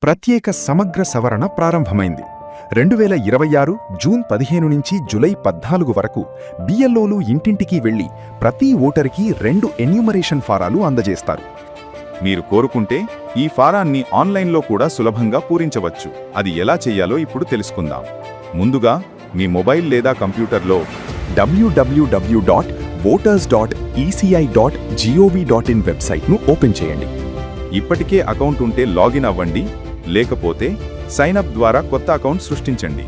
ప్రత్యేక సమగ్ర సవరణ ప్రారంభమైంది. 2026 జూన్ 15 నుంచి జూలై 14 వరకు బిఎల్ఓలు ఇంటింటికి వెళ్లి ప్రతి ఓటరుకి 2 ఎన్యూమరేషన్ ఫారాలు అందజేస్తారు. మీరు కోరుకుంటే ఈ ఫారాన్ని ఆన్లైన్లో కూడా సులభంగా పూరించవచ్చు. అది ఎలా చెయ్యాలో ఇప్పుడు తెలుసుకుందాం. ముందుగా మీ మొబైల్ లేదా కంప్యూటర్లో www.voters.eci.gov.in వెబ్సైట్ను ఓపెన్ చేయండి. ఇప్పటికే అకౌంట్ ఉంటే లాగిన్ అవ్వండి, లేకపోతే సైన్ అప్ ద్వారా కొత్త అకౌంట్ సృష్టించండి.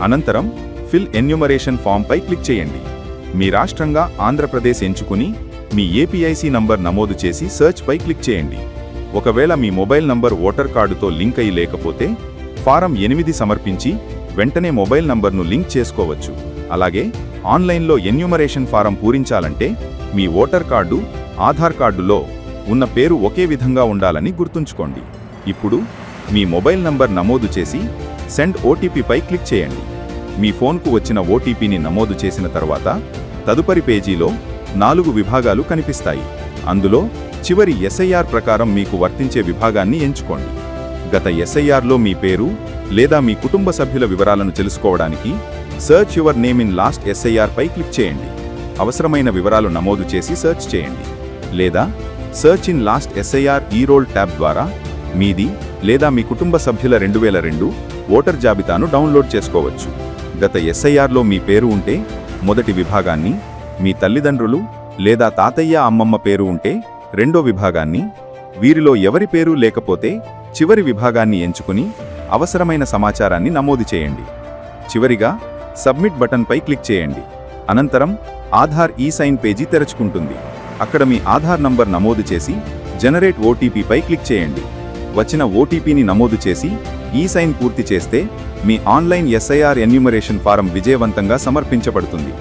అనంతరం ఫిల్ ఎన్యూమరేషన్ ఫామ్పై క్లిక్ చేయండి. మీ రాష్ట్రంగా ఆంధ్రప్రదేశ్ ఎంచుకుని మీ ఏపీఐసి నంబర్ నమోదు చేసి సెర్చ్ పై క్లిక్ చేయండి. ఒకవేళ మీ మొబైల్ నంబర్ ఓటర్ కార్డుతో లింక్ అయి లేకపోతే ఫారం 8 సమర్పించి వెంటనే మొబైల్ నంబర్ను లింక్ చేసుకోవచ్చు. అలాగే ఆన్లైన్లో ఎన్యూమరేషన్ ఫారం పూరించాలంటే మీ ఓటర్ కార్డు, ఆధార్ కార్డులో ఉన్న పేరు ఒకే విధంగా ఉండాలని గుర్తుంచుకోండి. ఇప్పుడు మీ మొబైల్ నంబర్ నమోదు చేసి సెండ్ ఓటీపీపై క్లిక్ చేయండి. మీ ఫోన్కు వచ్చిన ఓటీపీని నమోదు చేసిన తర్వాత తదుపరి పేజీలో 4 విభాగాలు కనిపిస్తాయి. అందులో చివరి ఎస్ఐఆర్ ప్రకారం మీకు వర్తించే విభాగాన్ని ఎంచుకోండి. గత ఎస్ఐఆర్లో మీ పేరు లేదా మీ కుటుంబ సభ్యుల వివరాలను తెలుసుకోవడానికి search your name in last SIR పై క్లిక్ చేయండి. అవసరమైన వివరాలు నమోదు చేసి సర్చ్ చేయండి. లేదా search in last SIR e roll tab ద్వారా మీది లేదా మీ కుటుంబ సభ్యుల 2002 ఓటర్ జాబితాను డౌన్లోడ్ చేసుకోవచ్చు. గత ఎస్ఐఆర్లో మీ పేరు ఉంటే మొదటి విభాగాన్ని, మీ తల్లిదండ్రులు లేదా తాతయ్య అమ్మమ్మ పేరు ఉంటే రెండో విభాగాన్ని, వీరిలో ఎవరి పేరు లేకపోతే చివరి విభాగాన్ని ఎంచుకుని అవసరమైన సమాచారాన్ని నమోదు చేయండి. చివరిగా సబ్మిట్ బటన్పై క్లిక్ చేయండి. అనంతరం ఆధార్ ఈ-సైన్ పేజీ తెరుచుకుంటుంది. అక్కడ మీ ఆధార్ నంబర్ నమోదు చేసి జనరేట్ ఓటీపీపై క్లిక్ చేయండి. వచ్చిన ఓటీపీని నమోదు చేసి ఈ-సైన్ పూర్తి చేస్తే మీ ఆన్లైన్ ఎస్ఐఆర్ ఎన్యూమరేషన్ ఫారం విజయవంతంగా సమర్పించబడుతుంది.